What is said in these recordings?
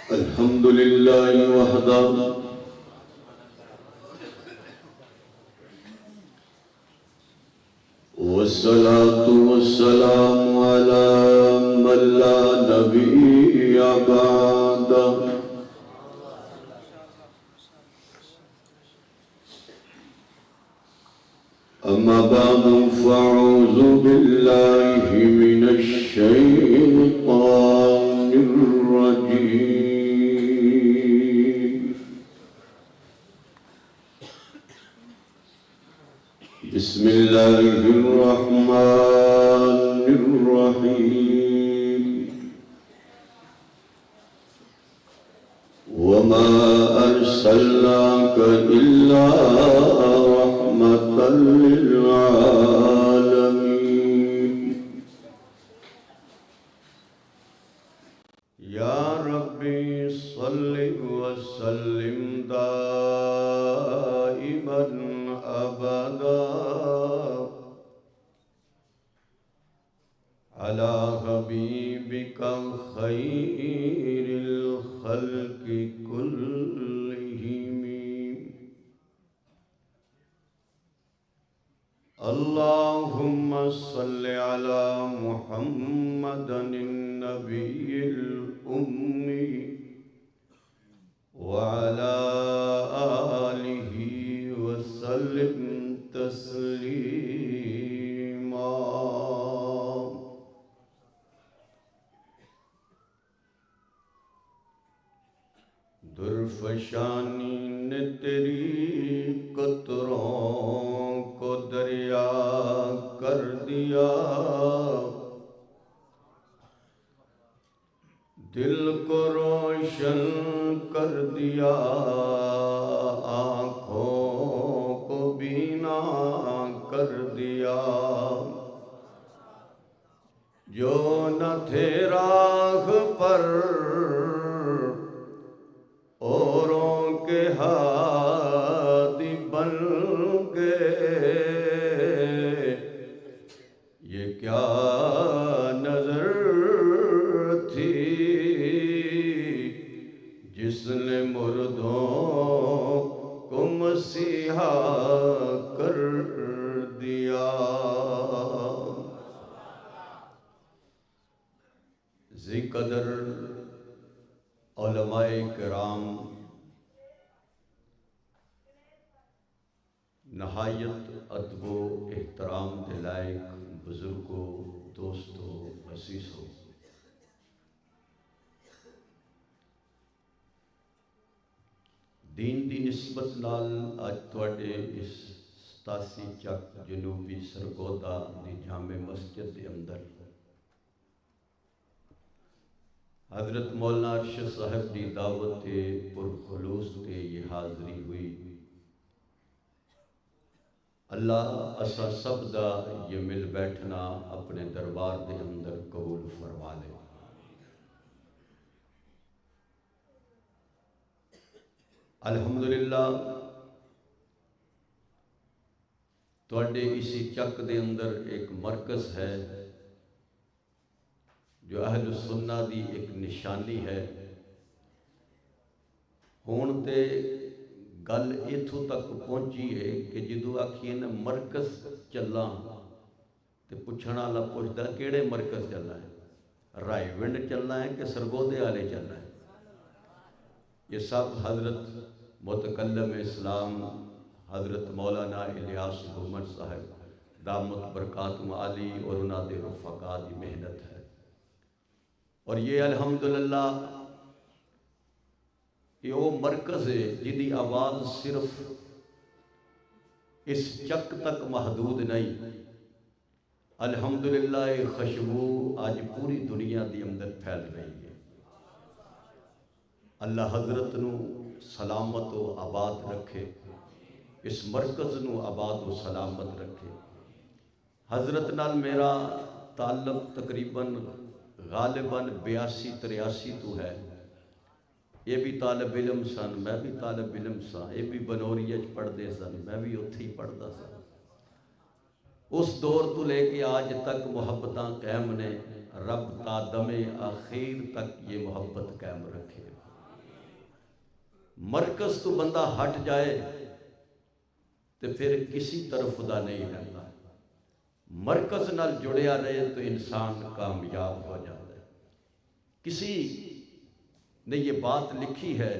الحمد لله وحده والصلاة والسلام على من لا نبي بعده أما بعد فأعوذ بالله من الشيطان الرجيم بسم الله الرحمن الرحيم وما أرسلناك إلا رحمة للعالمين يا ربي صل وسلم دائما أبدا على حبيبك خير الخلق كلهم اللهم صل على محمد النبي الأمي وعلى آله وسلم تسليما درفشانی نے تیری قطروں کو دریا کر دیا دل کو روشن کر دیا آنکھوں کو بینا کر دیا جو نہ تھے راہ پر اوروں کے ہادی بن گئے یہ کیا نظر تھی جس نے مردوں کو مسیحا کر دیا ذی قدر علماء کرام نہایت ادب و احترام دلائق بزرگوں دوستوں عزیزوں دین دی نسبت نال اج تواڈے اس 87 چک جنوبی سرگودا دی جامع مسجد دے اندر حضرت مولانا ارشد صاحب دی دعوت پرخلوص تے یہ حاضری ہوئی اللہ اسا سب دا یہ مل بیٹھنا اپنے دربار دے اندر قبول فرما لے الحمدللہ تواڈے اسی چک دے اندر ایک مرکز ہے جو اہل السنہ دی ایک نشانی ہے ہون تے گل ایتھوں تک پہنچی ہے کہ جدو آکھیے نا مرکز چلاں تے پوچھنا والا پوچھدا کیڑے مرکز چلنا ہے رائے ونڈ چلنا ہے کہ سرگودے والے چلنا ہے یہ سب حضرت متکلم اسلام حضرت مولانا الیاس محمد صاحب دامت برکاتہم عالی اور انہاں دے رفقا دی محنت ہے اور یہ الحمدللہ یہ وہ مرکز ہے جدی آواز صرف اس چک تک محدود نہیں الحمدللہ یہ خوشبو آج پوری دنیا دی اندر پھیل رہی ہے اللہ حضرت نو سلامت و آباد رکھے اس مرکز نو آباد و سلامت رکھے حضرت نال میرا تعلق تقریباً غالباً 82-83 تو ہے یہ بھی طالب علم سن میں بھی طالب علم سا یہ بھی بنوریج پڑھتے سن میں بھی اتھی پڑھتا سا اس دور تو لے کے آج تک محبتاں قائم نے رب تا دم آخیر تک یہ محبت قائم رکھے مرکز تو بندہ ہٹ جائے تو پھر کسی طرف خدا نہیں رہتا، مرکز نال جڑیا رہے تو انسان کامیاب ہو جاتا ہے۔ کسی نے یہ بات لکھی ہے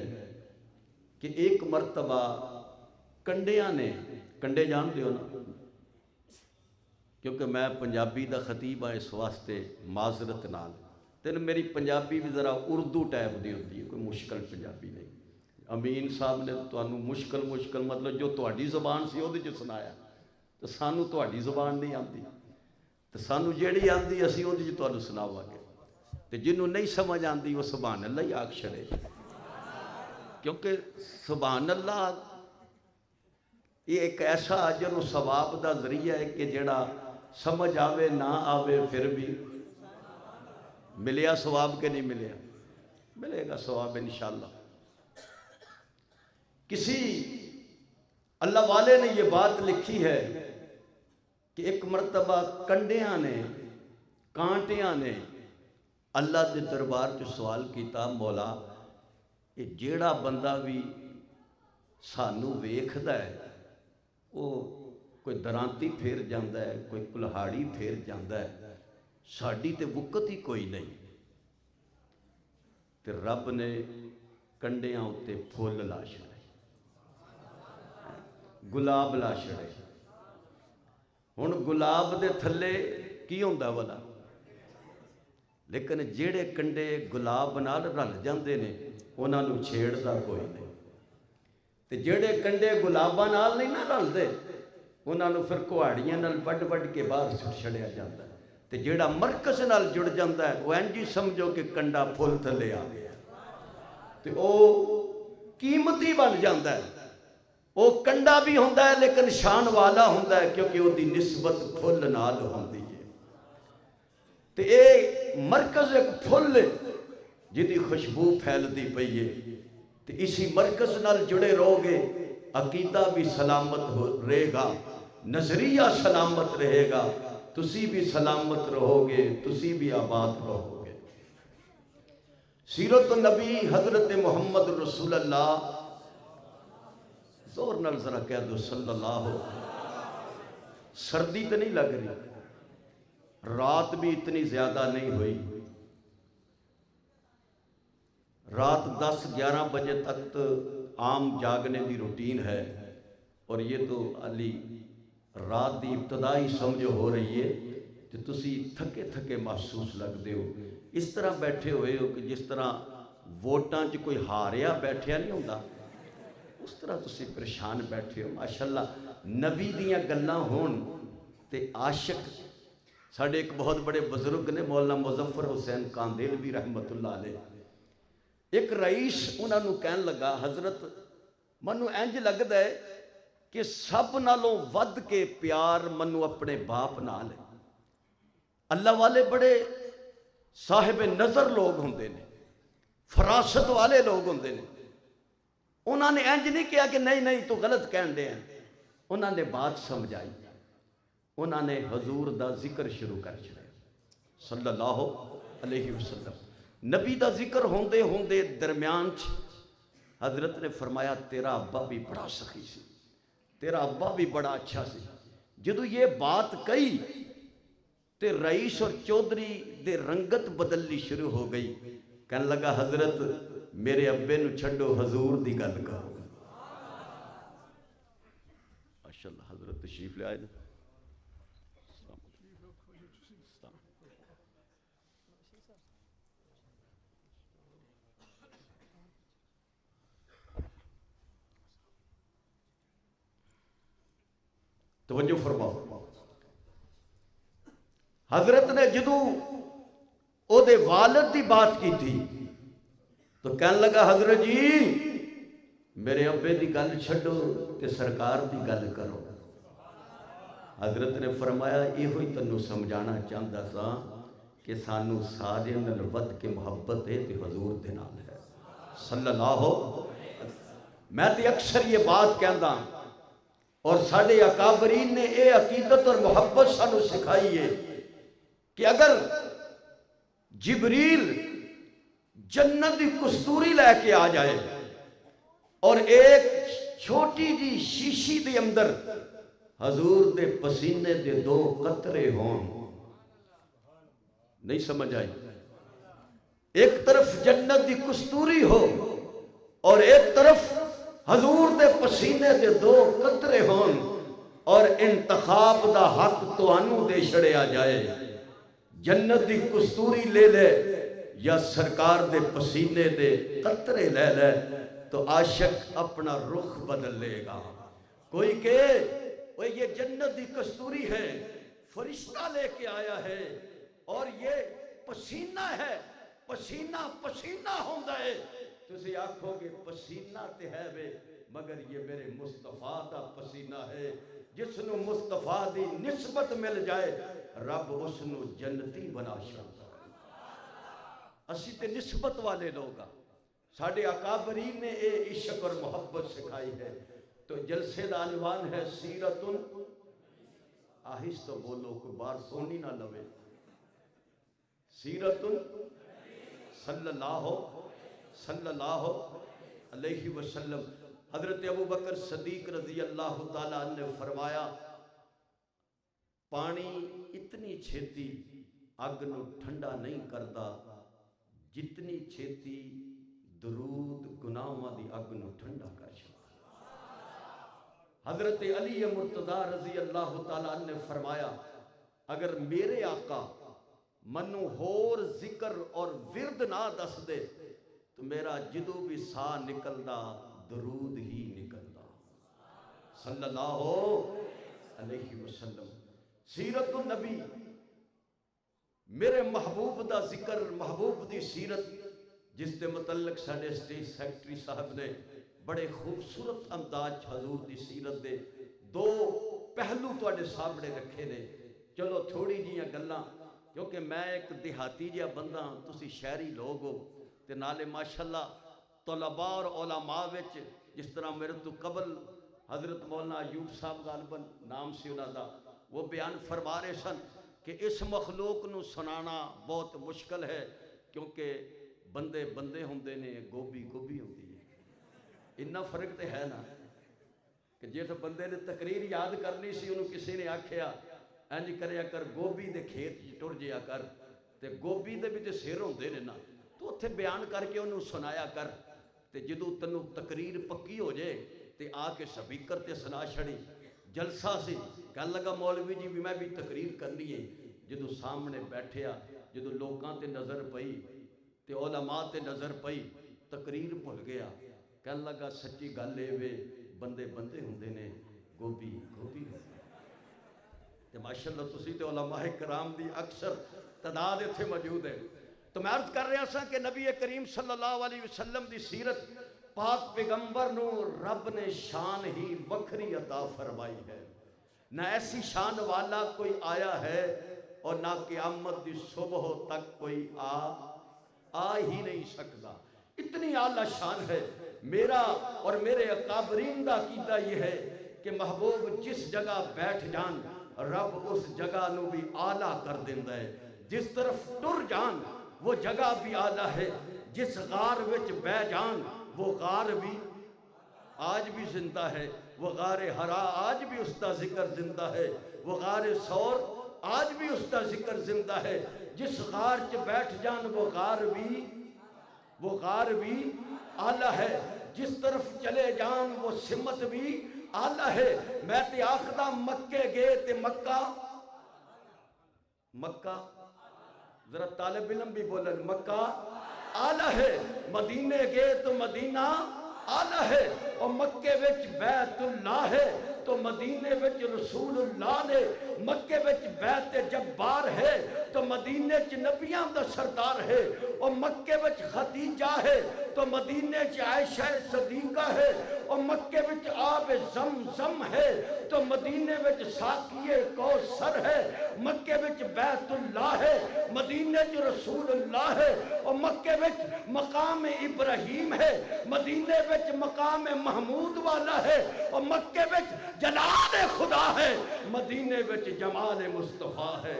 کہ ایک مرتبہ کنڈیاں نے، کنڈے جانتے ہو نا، کیونکہ میں پنجابی دا خطیب ہاں اس واسطے معذرت نال، تین میری پنجابی بھی ذرا اردو ٹائپ دی ہوتی ہے، کوئی مشکل پنجابی نہیں۔ امین صاحب نے تانوں مشکل مطلب جو تہاڈی زبان سی وہ سنایا، تو سانوں تہاڈی زبان نہیں آتی، تو سانوں جیڑی آتی اسی وہ تانوں سناواں گے، تو جنوں نہیں سمجھ آتی وہ سبحان اللہ ہی آکھ چھڑے، کیونکہ سبحان اللہ یہ ایک ایسا اجر و ثواب دا ذریعہ ہے کہ جڑا سمجھ آوے نہ آوے پھر بھی ملیا ثواب کے نہیں ملیا، ملے گا ثواب انشاءاللہ۔ کسی اللہ والے نے یہ بات لکھی ہے کہ ایک مرتبہ کنڈیاں نے، کانٹیاں نے اللہ دے دربار چ سوال کیتا، مولا یہ جیڑا بندہ بھی سانوں ویکھدا ہے وہ کوئی درانتی پھیر جاندا ہے، کوئی کلہاڑی پھیر جاندا ہے، ساڈی تے وقت ہی کوئی نہیں۔ تے رب نے کنڈیاں اتے پھول لا چھڑے، گلاب لا چھڑے۔ ہن گلاب دے تھلے کی ہوندا والا، لیکن جیڑے کنڈے گلاب نال رل جاندے نے انہاں نوں چھیڑدا کوئی نہیں، تے جیڑے کنڈے گلاباں نال نہیں نہ رلدے انہاں نوں پھر کہاڑیاں نال وڈ وڈ کے باہر سٹ چھڑیا جاندا ہے، تے جیڑا مرکز نال جڑ جاندا ہے وہ انج ہی سمجھو کہ کنڈا پھول تھلے آ گیا، تے او قیمتی بن جاندا ہے، وہ کنڈا بھی ہوندا ہے لیکن شان والا ہوندا ہے، کیونکہ وہ دی نسبت پھل نال ہوندی ہے۔ تے اے مرکز ایک پھل ہے جدی خوشبو پھیلدی پئی ہے، تے اسی مرکز نال جڑے رہو گے عقیدہ بھی سلامت رہے گا، نظریہ سلامت رہے گا، تسی بھی سلامت رہو گے، تسی بھی آباد رہو گے۔ سیرت النبی حضرت محمد رسول اللہ، زور نال ذرا کہہ دو صلی اللہ ہو۔ سردی تو نہیں لگ رہی، رات بھی اتنی زیادہ نہیں ہوئی، رات 10-11 بجے تک تو عام جاگنے دی روٹین ہے، اور یہ تو علی رات دی ابتدائی سمجھ ہو رہی ہے، کہ تسی تھکے تھکے محسوس لگتے ہو، اس طرح بیٹھے ہوئے ہو کہ جس طرح ووٹاں چ کوئی ہاریا بیٹھیا نہیں ہوتا، اس طرح تسی پریشان بیٹھے ہو۔ ماشاءاللہ نبی دیاں گلاں ہون تے عاشق، ساڑھے ایک بہت بڑے بزرگ نے مولانا مظفر حسین کاندیلوی رحمت اللہ علیہ، ایک رئیس انہاں نوں کہن لگا، حضرت منو انج لگدا ہے کہ سب نالوں ود کے پیار منو اپنے باپ نال ہے۔ اللہ والے بڑے صاحب نظر لوگ ہوندے نے، فراست والے لوگ ہوندے نے، انہاں نے انج نہیں کہا کہ نہیں تو غلط کہن دے ہیں، انہاں نے بات سمجھائی، انہاں نے حضور دا ذکر شروع کر چھڑے صلی اللہ علیہ وسلم۔ نبی دا ذکر ہوندے ہوندے درمیان حضرت نے فرمایا تیرا ابا بھی بڑا سخی سی، تیرا ابا بھی بڑا اچھا سی۔ جدو یہ بات کہی تے رئیس اور چودھری دے رنگت بدلنی شروع ہو گئی، کہنے لگا حضرت میرے ابے نو چھڈو، حضور دی گل کرو۔ ماشاءاللہ حضرت تشریف لے آئے نا، توجہ فرماؤ۔ حضرت نے جدو او دے والد دی بات کی تھی تو کہنے لگا حضرت جی میرے ابے دی گل چھڈو تے سرکار دی گل کرو۔ حضرت نے فرمایا یہ ہوئی تنوں سمجھانا چاہتا سا کہ سانو سارے نال ود کے محبت ہے تے حضور دے نال ہے صلی اللہ ہو۔ میں تے اکثر یہ بات کہندا اور ساڑھے اکابرین نے اے عقیدت اور محبت سانو سکھائی ہے کہ اگر جبریل جنت دی کستوری لے کے آ جائے اور ایک چھوٹی جی شیشی دے اندر حضور دے پسینے دے 2 قطرے ہون. نہیں سمجھ آئی؟ ایک طرف جنت دی کستوری ہو اور ایک طرف حضور دے پسینے دے 2 قطرے ہون اور انتخاب دا حق توانوں دے چھڑیا جائے. جنت دی کستوری لے لے یا سرکار دے پسینے دے قطرے لے لے تو عاشق اپنا رخ بدل لے گا. کوئی کہ یہ جنت دی کستوری ہے، فرشتہ لے کے آیا ہے اور یہ پسینہ ہے، پسینہ پسینہ ہوندا ہے. تسی آکھو گے پسینہ تے ہے وے مگر یہ میرے مصطفیٰ دا پسینہ ہے. جس نو مصطفیٰ دی نسبت مل جائے رب اس نو جنتی بنا چھڑدا. اسی تے نسبت والے لوگ ساڈے اکابرین نے اے عشق اور محبت سکھائی ہے. تو جلسے دا عنوان ہے سیرت. آہستہ بولو کوئی بار سونی نہ لوے. سیرت صلی اللہ علیہ وسلم. حضرت ابو بکر صدیق رضی اللہ تعالیٰ عنہ نے فرمایا پانی اتنی چھیتی اگ نو ٹھنڈا نہیں کرتا جتنی چھیتی درود گناہاں دی اگ نو ٹھنڈا کر چھڑدا. حضرت علی مرتضیٰ رضی اللہ تعالیٰ عنہ نے فرمایا اگر میرے آقا منو ہور ذکر اور ورد نہ دس دے تو میرا جدو بھی سا نکلدا درود ہی نکلدا. صلی اللہ علیہ وسلم. سیرت النبی میرے محبوب دا ذکر، محبوب دی سیرت جس دے متعلق ساڈے اسٹیج سیکٹری صاحب نے بڑے خوبصورت انداز حضور دی سیرت دے 2 پہلو تواڈے سامنے رکھے نے. چلو تھوڑی جیاں گلاں کیونکہ میں ایک دیہاتی جہا بندہ ہوں، تسی شہری لوگ ہو تے نالے ماشاءاللہ طلباء اور علماء وچ جس طرح میرے تو قبل حضرت مولانا ایوب صاحب غالباً نام سے انہاں دا وہ بیان فرما رہے سن کہ اس مخلوق نو سنانا بہت مشکل ہے کیونکہ بندے بندے ہوندے نے گوبھی گوبھی ہوندی ہے. اتنا فرق تے ہے نا کہ جس بندے نے تقریر یاد کرنی سی انہوں کسی نے آکھیا انج کریا کر گوبھی دے کھیت ٹر جیا کر تے گوبھی دے بھی تے سر ہوندے نے نا تو اتھے بیان کر کے انہوں سنایا کر تے جدو تنو تقریر پکی ہو جائے تے آ کے سپیکر تے سنا چھڑی. جلسہ سی کہنے لگا مولوی جی بھی میں بھی تقریر کرنی ہے. جدو سامنے بیٹھیا جدو لوکاں تے نظر پئی تے علماء تے نظر پئی تقریر بھول گیا. کہنے لگا سچی گل اے وے بندے بندے ہوندے نے گوبھی گوبھی ہوندے تے ماشاءاللہ تسی تے علماء کرام دی اکثر تعداد اتھے موجود ہے. تو میں عرض کر رہا سا کہ نبی کریم صلی اللہ علیہ وسلم دی سیرت پاک پیغمبر نو رب نے شان ہی وکھری عطا فرمائی ہے. نہ ایسی شان والا کوئی آیا ہے اور نہ قیامت دی صبح تک کوئی آ ہی نہیں سکتا. اتنی اعلیٰ شان ہے. میرا اور میرے اکابرین دا عقیدہ یہ ہے کہ محبوب جس جگہ بیٹھ جان رب اس جگہ نو بھی اعلیٰ کر دیندا ہے. جس طرف ٹر جان وہ جگہ بھی اعلیٰ ہے. جس غار وچ بہ جان وہ غار بھی آج بھی زندہ ہے. وہ غار ہرا آج بھی اس کا ذکر زندہ ہے. وہ غار سور آج بھی اس کا ذکر زندہ ہے. جس غار چ بیٹھ جان وہ غار بھی اعلیٰ ہے. جس طرف چلے جان وہ سمت بھی اعلیٰ ہے. میں تے آخدہ مکے گئے تے مکہ ذرا طالب علم بھی بولن مکہ اعلیٰ ہے. مدینے گئے تو مدینہ اعلیٰ ہے. اور مکے وچ بیت اللہ ہے تو مدینے وچ رسول اللہ نے. مکے وچ بیت جبار ہے تو مدینے چ نبیاں دا سردار ہے. اور مکے وچ خدیجہ ہے تو مدینے چ عائشہ صدیقہ ہے. اور مکے وچ آب زمزم ہے تو مدینے وچ ساقی کوثر ہے. مکے وچ بیت اللہ ہے مدینے چ رسول اللہ ہے. اور مکے وچ مقام ابراہیم ہے مدینے وچ مقام محمود والا ہے. اور مکے وچ جلال خدا ہے مدینے وچ جمال مصطفیٰ ہے.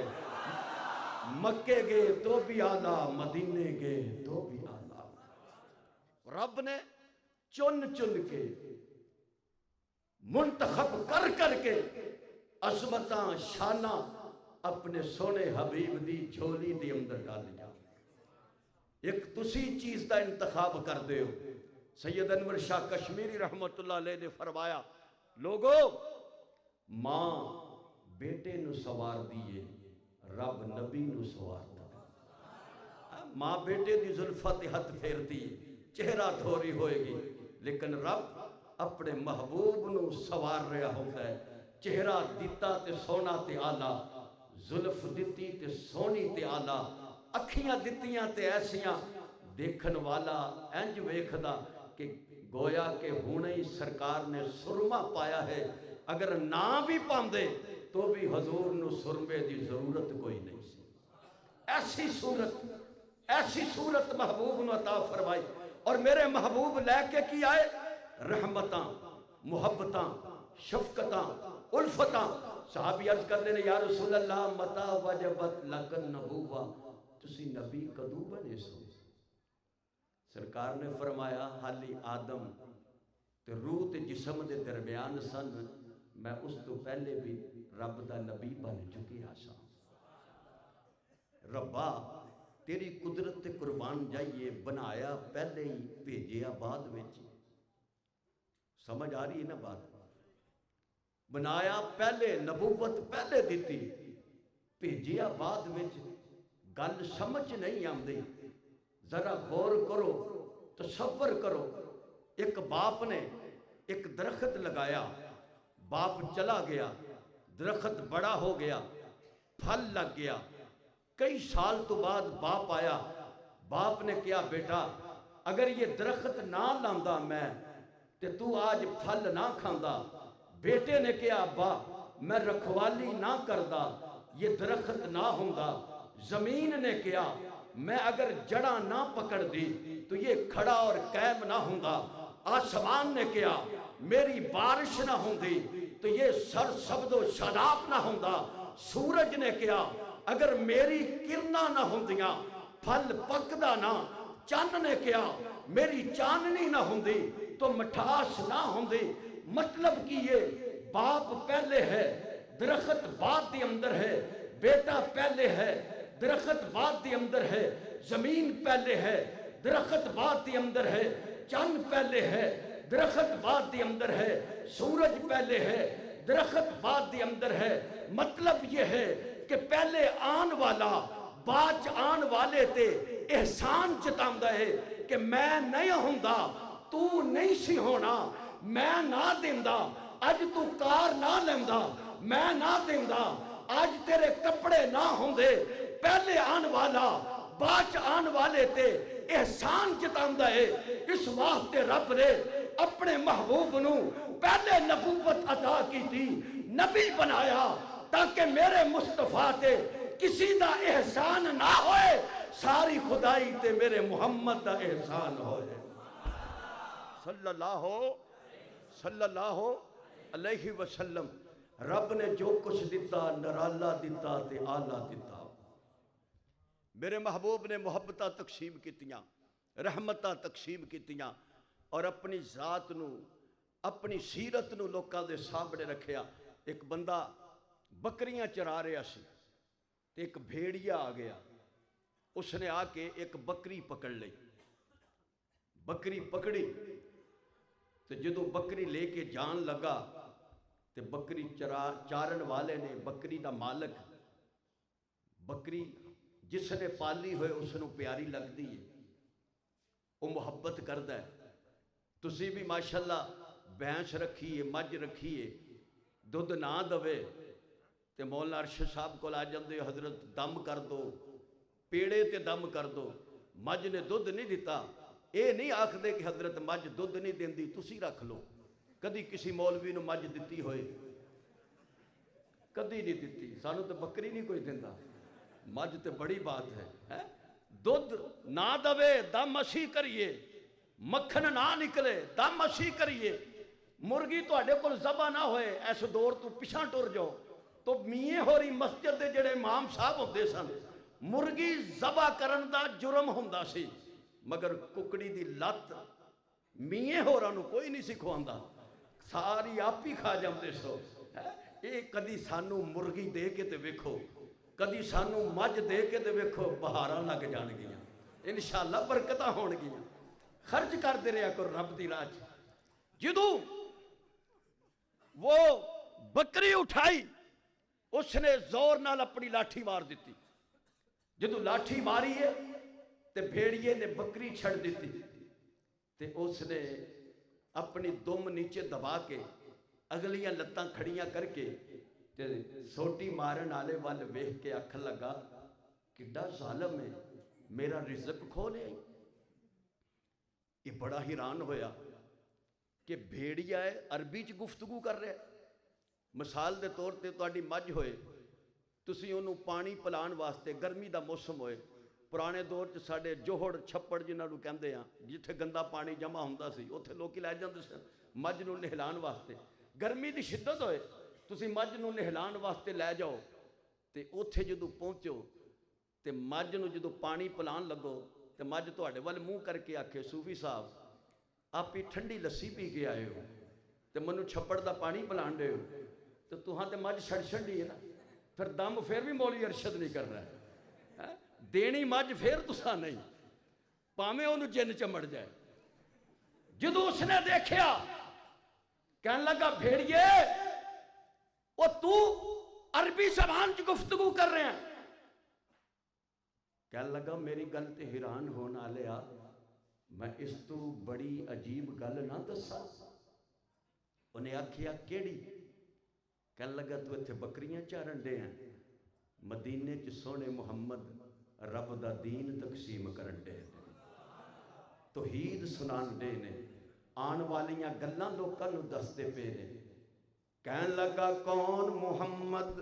مکے گئے تو بھی اعلیٰ مدینے گئے تو بھی اعلیٰ. رب نے چن چن کے منتخب کر کر کے عظمتاں شاناں اپنے سونے حبیب دی جھولی دی اندر ڈال جا. ایک تسی چیز دا انتخاب کر دے ہو. سید انور شاہ کشمیری رحمت اللہ علیہ نے فرمایا لوگو ماں بیٹے نو سوار دیئے رب نبی نو سوار دا. ماں بیٹے دی زلفت ہتھ پھیر دیئے چہرہ دھوری ہوئے گی لیکن رب اپنے محبوب نو سوار رہا ہوتا ہے. چہرہ دیتا تے سونا تے آلہ زلف دیتی تے سونی تے آلہ اکھیاں دیتیاں تے ایسیاں دیکھن والا انج ویکھدا کہ گویا کہ ہونے ہی سرکار نے سرما پایا ہے. اگر نہ بھی پاندے تو بھی حضور نو سرمے دی ضرورت کوئی نہیں سی. ایسی صورت محبوب نو عطا فرمائی. اور میرے محبوب لے کے کی آئے رحمتاں محبتاں شفقتاں الفتاں. صحابی عرض کر دینے یا رسول اللہ متا وجبت لکن نبوہ تسی نبی کدو بنے سو. سرکار نے فرمایا حالی آدم تے روح تے جسم دے درمیان سن میں اس تو پہلے بھی رب دا نبی بن چکی آسا. ربا تیری قدرت تے قربان جائیے بنایا پہلے ہی بھیجیا بعد وچ. سمجھ آ رہی ہے نا بات. بنایا پہلے نبوت پہلے دیتی بھیجیا بعد وچ. گل سمجھ نہیں آمدی. ذرا غور کرو تصور کرو. ایک باپ نے ایک درخت لگایا باپ چلا گیا درخت بڑا ہو گیا پھل لگ گیا. کئی سال تو بعد باپ آیا. باپ نے کیا بیٹا اگر یہ درخت نہ لاندا میں تے تو آج پھل نہ کھاندا. بیٹے نے کیا ابا میں رکھوالی نہ کردا یہ درخت نہ ہوندا. زمین نے کیا میں اگر جڑا نہ پکڑ دی تو یہ کھڑا اور قائم نہ ہوندا. آسمان نے کیا میری بارش نہ ہوندی تو یہ سر سبز و شاداب نہ ہوندا. سورج نے کیا اگر میری کرنا نہ ہوندیاں پھل پکدا نہ. چاند نے کیا میری چاندنی نہ ہوندی تو مٹھاس نہ ہوندی. مطلب کہ یہ باپ پہلے ہے درخت بعد دی اندر ہے. بیٹا پہلے ہے درخت بعد دی اندر ہے. زمین پہلے ہے درخت بعد دی اندر ہے. چاند پہلے ہے درخت بعد دی اندر ہے. سورج پہلے ہے درخت بعد دی اندر ہے. مطلب یہ ہے کہ پہلے آن والا باچ آن والے تے احسان جتامدہ ہے کہ میں نہیں ہوندا تو نہیں سی ہونا. میں نہ دیندہ اج تو کار نہ لیندہ میں نہ دیندہ آج تیرے کپڑے نہ ہوندے. پہلے آن والا باچ آن والے تے احسان جتامدہ ہے. اس واسطے رب نے اپنے محبوب نو پہلے نبوت عطا کی تھی نبی بنایا تاکہ میرے مصطفیٰ تے کسی دا احسان نہ ہوئے. ساری خدائی تے میرے محمد دا احسان ہوئے. صلی اللہ علیہ وسلم. رب نے جو کچھ دیتا نرالا دیتا تے آلہ دیتا. میرے محبوب نے محبتہ تقسیم کیتیاں رحمتہ تقسیم کیتیاں اور اپنی ذات نو اپنی سیرت نو لوکاں دے سامنے رکھیا. ایک بندہ بکریاں چرا رہا سی تے ایک بھیڑیا آ گیا. اس نے آ کے ایک بکری پکڑ لی. بکری پکڑی تو جدو بکری لے کے جان لگا تے بکری چارن والے نے بکری دا مالک بکری جس نے پالی ہوئے اس نے پیاری لگ دی ہے وہ محبت کردہ ہے. تسی بھی ماشاءاللہ بھینس رکھیے مجھ رکھیے دودھ نہ دوے تے مولا ارشد صاحب کو آ جاندے حضرت دم کر دو پیڑے تے دم کر دو. مجھ نے دودھ نہیں دیتا اے نہیں آکھ دے کہ حضرت مجھ دودھ نہیں دین دی تسی رکھ لو. کدی کسی مولوی نو مجھ دیتی ہوئے کدی نہیں دیتی. سانو تو بکری نہیں کوئی دیندہ. مجھ تے بڑی بات ہے. دودھ نہ دوے دم اسی کریے مکھن نہ نکلے دم اسی کریے. مرگی تو اڈے کل زبا نہ ہوئے ایسے دور تو پچھاں ٹور جاؤ تو میے ہو رہی مسجد دے جڑے امام صاحب ہوندے سن مرگی زبا کرن دا جرم ہوندا سی مگر ککڑی دی لت میاں ہوراں نوں کوئی نہیں سکھواਉਂਦਾ, ساری آپ ہی کھا جاندے سو. یہ کدی سانو مرغی دے کے تے ویکھو, کدی سانو مجھ دے کے تے ویکھو, بہاراں لگ جان گیاں انشاءاللہ, برکتاں ہون گیاں. خرچ کر دے رہا کرو رب دی راہ. جدوں وہ بکری اٹھائی اس نے زور نال اپنی لاٹھی مار دیتی. جدوں لاٹھی ماری ہے تے بھیڑیے نے بکری چھڑ دیتی تے اس نے اپنی دم نیچے دبا کے اگلیاں لتاں کھڑیاں کر کے تے سوٹی مارن آلے والے ویکھ کے آکھن لگا کڈا ظالم ہے, میرا رزق کھو لے آئی. یہ بڑا حیران ہویا کہ بھیڑیا ہے عربی چ گفتگو کر رہا ہے. مثال دے طور تے تہاڈی مجھ ہوئے, تسی انہوں پانی پلان واسطے, گرمی دا موسم ہوئے, پرانے دور چ ساڈے جوہڑ چھپڑ جنہاں نوں کہندے ہاں, جتھے گندا پانی جمع ہوندا سی اوتھے لوکی لے جاندے سن مجھ نوں نہلان واسطے. گرمی دی شدت ہوئے تسی مجھ نوں نہلان واسطے لے جاؤ تے اوتھے جدوں پہنچو تے مجھ نوں جدوں پانی پلان لگو تے مجھ تہاڈے ول منہ کر کے آکھے صوفی صاحب آپ ہی ٹھنڈی لسی پی کے آئے ہو تے منوں چھپڑ دا پانی پلان دے ہو, تو تہاں تے مجھ چھڑ چھڑی ہے نا, پھر دم پھر بھی مولوی ارشد نہیں کر رہا ہے. دینی مجھ پھر تساں نہیں, پاویں انہوں جن چمڑ جائے. جدو اس نے دیکھیا کہنے لگا بھیڑیے وہ تو عربی زبان چ گفتگو کر رہے ہیں. کہنے لگا میری گل تے حیران ہونا لیا, میں اس تو بڑی عجیب گل نہ دسا. انہیں آکھیا کیڑی؟ کہنے لگا تو اتھے بکریاں چارن دے ہیں, مدینے چ سونے محمد رب دا دین تقسیم کرن دے, توحید سنان دے نے, آن والیاں گلاں لوکاں نوں دستے پے نے. کہن لگا کون؟ محمد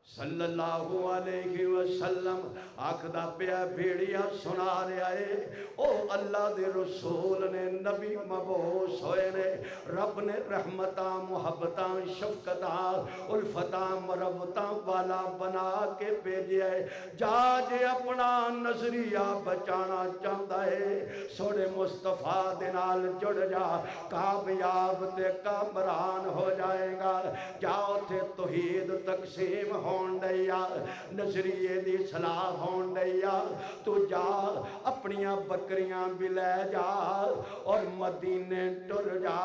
صلی اللہ علیہ وسلم. آکھدا پیا بھیڑیا سنا رہا ہے, او اللہ دے رسول نے نبی مبعوث ہوئے نے, رب نے رحمتاں محبتاں شفقتاں الفتاں مروتاں والا بنا کے بھیجیا ہے. جا جے اپنا نظریہ بچانا چاہتا ہے سوڑے مصطفیٰ دے نال جڑ جا, کامیاب تے کامران ہو جائے گا. جاؤ تھے توحید تقسیم ہون دیا, نظریے دی صلاح ہون دیا. تو جا اپنیاں بکریاں بھی لے جا اور مدینے ٹر جا.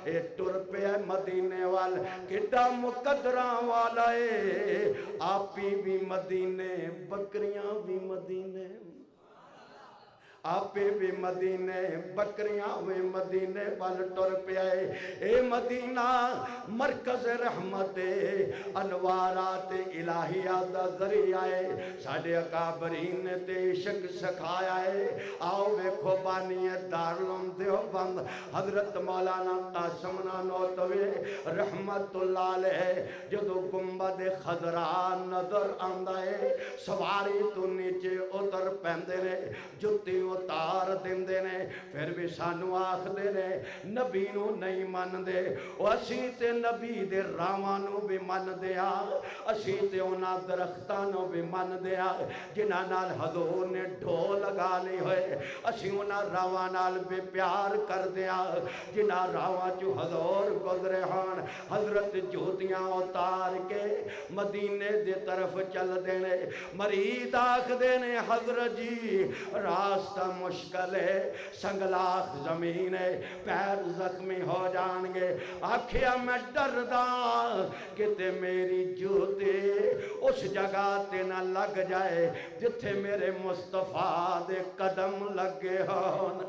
اے ٹر پہ مدینے وال کڈا مقدراں والا ہے, آپی بھی مدینے بکریاں بھی مدینے, آپے بھی مدینے بکریاں بھی مدینے وال ٹر پہ آئے. اے مدینہ مرکز رحمت انوارات الہیات دا ذریعہ ہے, ساڑھے اکابرین نے تے عشق سکھایا ہے. آؤ ویکھو بانی دارالعلوم دیوبند حضرت مولانا قاسم نانوتوی رحمت اللہ علیہ جدو گنبد خضرا نظر آندا ہے, سواری تو نیچے اتر پیندے نے, جتی اتار دیندے نے, پھر بھی سانو آخ دے نے نبی نو نہیں من دے. اسی تے نبی دے راوانو بھی من دیا, اسی تے اونا درختانو بھی من دیا جنہ نال حضور نے ڈھو لگا لی ہوئے, اسی اونا راوانال بھی پیار کر دیا جنہ راوان چو حضور گزرے ہون. حضرت جوتیاں اتار کے مدینے دے طرف چل دینے, مرید آخ دینے حضرت جی راستہ مشکل ہے, سنگلاخ زمین ہے, پیر زخمی ہو جان گے. آکھیا میں ڈردا کہ تے میری جوتے اس جگہ تے نہ لگ جائے جتھے میرے مصطفیٰ دے قدم لگے ہون.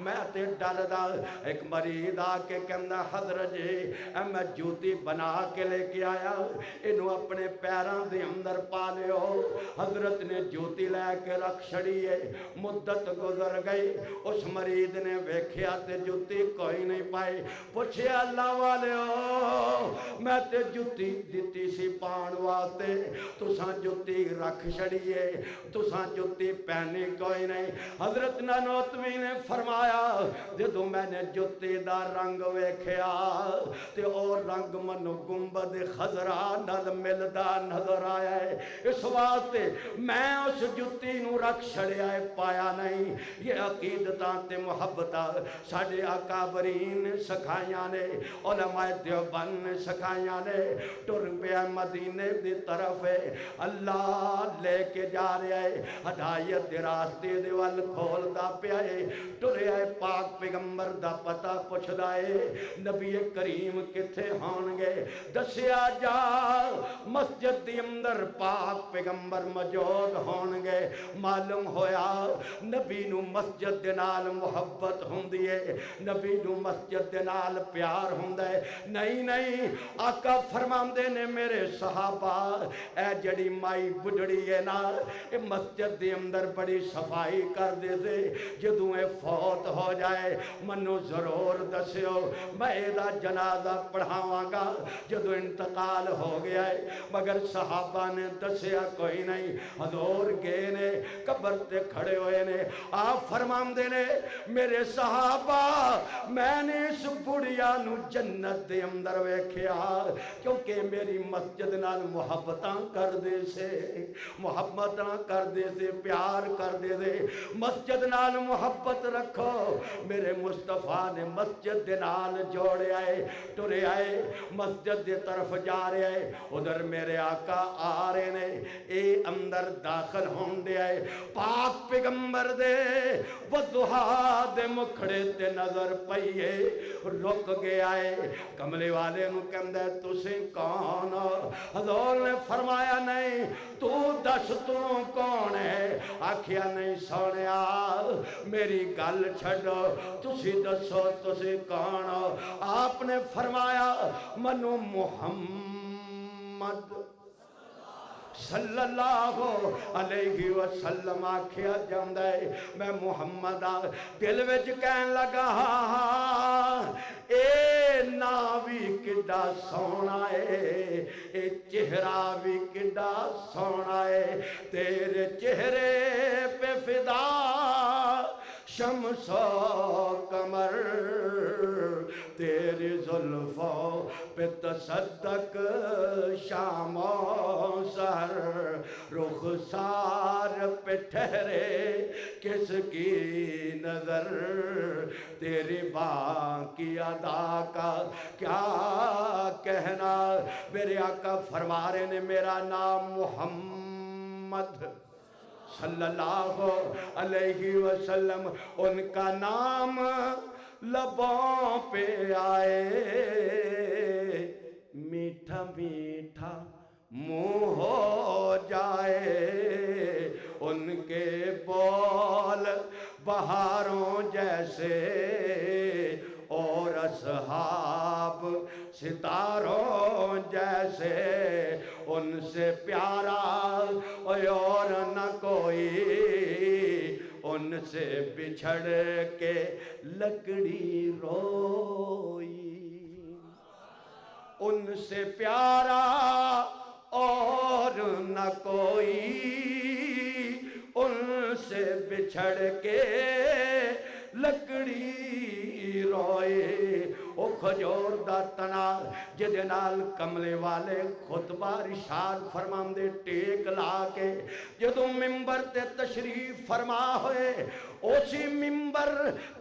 میں تے ڈردا. ایک مرید آکے کہنا حضرت جی میں جوتی بنا کے لے کے آیا, انہوں اپنے پیران دے اندر پا لے ہو. حضرت نے جوتی لے کے رکھ چھڑی ہے, مدت گزر گئی. اس مرید نے ویکھیا تے جوتی کوئی نہیں پائی. پوچھے اللہ والے ہو میں تے جوتی دیتی سی پان واسطے, تساں جوتی رکھ چھڑیے, تساں جوتی پہنی کوئی نہیں. حضرت نانوتوی نے فرمایا جدو میں نے جوتی دا رنگ ویکھیا تے اور رنگ منو گنبد خضرا نال ملدا نظر آیا ہے. اس واسطے میں اس جوتی نو رکھ چھڑیا ہے, پایا نہیں. یہ عقیدتاں تے محبتاں ساڈے اکابرین سکھائیاں نے، علماء دیوبند نے سکھائیاں نے۔ ٹر پیا مدینے دی طرف اللہ لے کے جا رہا ہے، ہدایت دے راستے دے ول کھولدا پیا ہے، ٹریا ہے پاک پیغمبر دا پتہ پوچھدا ہے نبی کریم کتھے ہون گے؟ دسیا جا مسجد دی اندر پاک پیغمبر موجود ہون گے۔ معلوم ہویا نبی نو مسجد دے نال محبت ہوندی ہے، نبی نو مسجد دے نال پیار ہوندا ہے۔ نہیں آقا فرماندے نے میرے صحابہ اے جڑی مائی بڑھڑی ہے نا اے مسجد دے اندر بڑی صفائی کر دے سے، جدوں اے فوت ہو جائے منو ضرور دسیو میں دا جنازہ پڑھاواں گا جدوں انتقال ہو گیا ہے۔ مگر صحابہ نے دسیا کوئی نہیں، حضور گئے نے قبر تے کھڑے ہوئے نے۔ آپ فرماندے نے میرے صحابہ میں نے اس بڑھیا نو جنت دے اندر ویکھیا کیونکہ میری مسجد نال محبتاں کر دے سے، محبتاں کر دے سے، پیار کر دے سے۔ مسجد نال محبت رکھو، میرے مصطفیٰ نے مسجد دے نال جوڑے آئے، ٹرے آئے مسجد دے طرف جا رہے آئے، ادھر میرے آقا آ رہے نے، اے اندر داخل ہون دے آئے۔ پاک پیغمبر دے وضحا دے مکھڑے تے نظر پئیے، رک گیا ہے۔ کملے والے نو کہندہ ہے تسے کون؟ حضور نے فرمایا نہیں تو دس تو کون ہے؟ آکھیا نہیں سونیا میری گل چھڑو تسی دسو تسے کون؟ آپ نے فرمایا منو محمد صلی اللہ علیہ وسلم آکھیا جاندہ ہے میں محمد دل وچ کہن لگا اے ناوی کڈا سونا ہے، اے چہرہ بھی کڈا سونا ہے، تیرے چہرے پہ فدا شمس و قمر، تیری زلفوں پہ تصدق شام و سحر، رخسار پہ ٹھہرے کس کی نظر، تیری باقی ادا کا کیا کہنا۔ میرے آقا فرما رہے نے میرا نام محمد صلی اللہ علیہ وسلم، ان کا نام لبوں پہ آئے میٹھا میٹھا منہ ہو جائے، ان کے بول بہاروں جیسے اور اصحاب ستاروں جیسے، ان سے پیارا اور نہ کوئی، ان سے بچھڑ کے لکڑی روئی، ان سے پیارا اور نہ کوئی، ان سے بچھڑ کے لکڑی روئے۔ او کھجور دا تنا جدے نال کملے والے خطبہ رشاد فرماندے ٹیک لا کے جدوں ممبر تے تشریف فرما ہوئے، اسی ممبر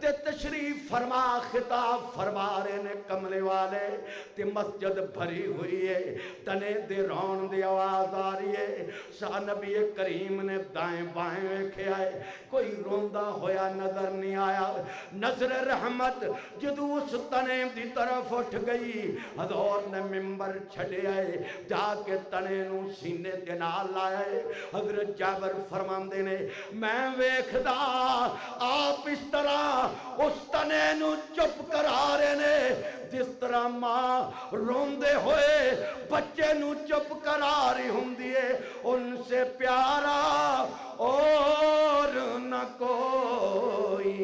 تے تشریف فرما خطاب فرما رہے نے کملے والے تے مسجد بھری ہوئی ہے، تنے دے رون دی آواز آ رہی ہے۔ سا نبی کریم نے دائیں بائیں ویکھے آئے، کوئی روندہ ہویا نظر نہیں آیا۔ نظر رحمت جدو اس تنے دی طرف اٹھ گئی، حضور نے ممبر چھڑے آئے، جا کے تنے نو سینے دے نال آئے۔ حضرت جابر فرماندے نے میں ویکھدا آپ اس طرح اس تنے نو چپ کرا رہے نے جس طرح ماں روندے ہوئے بچے نو چپ کرا رہی ہوندی ہے، ان سے پیارا اور نہ کوئی،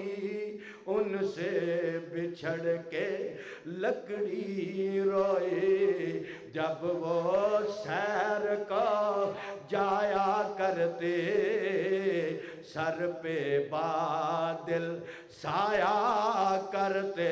ان سے بچھڑ کے لکڑی روئے۔ جب وہ سیر کو جایا کرتے سر پہ بادل سایہ کرتے،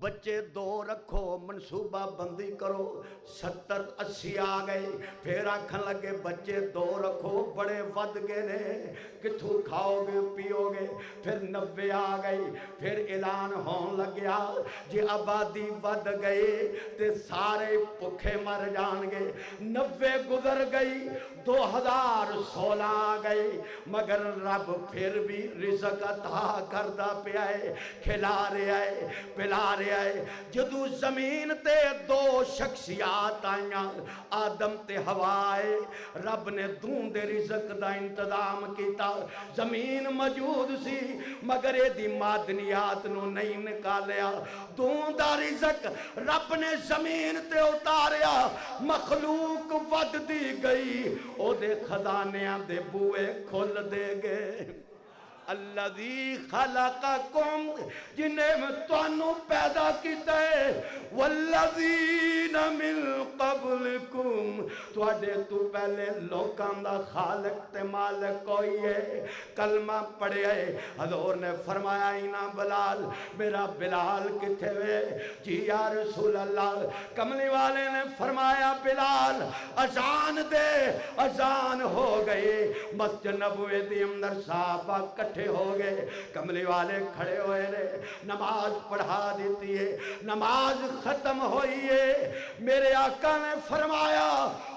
بچے 2 رکھو منصوبہ بندی کرو 70-80 آ گئے پھر آکھن لگے بچے 2 رکھو بڑے ود گئے نے کتھوں کھاؤ گے پیو گے پھر 90 آ گئی پھر اعلان ہون لگیا جی آبادی ود گئی تے سارے بھکھے مر جان گے 90 گزر گئی 2016 آ گئی مگر رب پھر بھی رزق عطا کردہ پہ آئے کھلا رہے آئے پلا رہے آئے جدو زمین تے 2 شخصیات آئیاں آدم تے ہوا آئے رب نے دون دے رزق دا انتظام کیتا زمین موجود سی مگر اے دی معدنیات نو نہیں نکالیا دون دا رزق رب نے زمین تے اتاریا مخلوق ود دی گئی او دے خزانیاں دے بوئے کھل دے گئے الذی خلقکم جنہیں توانو پیدا کیتا ہے والذین من قبلکم توڑے تو پہلے لوکاں دا خالق تے مالک کوئی ہے کلمہ پڑھے ہے حضور نے فرمایا اینا بلال میرا بلال کتھے وے جی یا رسول اللہ کملی والے نے فرمایا بلال اذان دے اذان ہو گئی مسجد نبوی دی اندر صحابہ کٹھے ہو گئے کملی والے کھڑے ہوئے رہے نماز پڑھا دیتی ہے نماز ختم ہوئی ہے میرے آقا نے فرمایا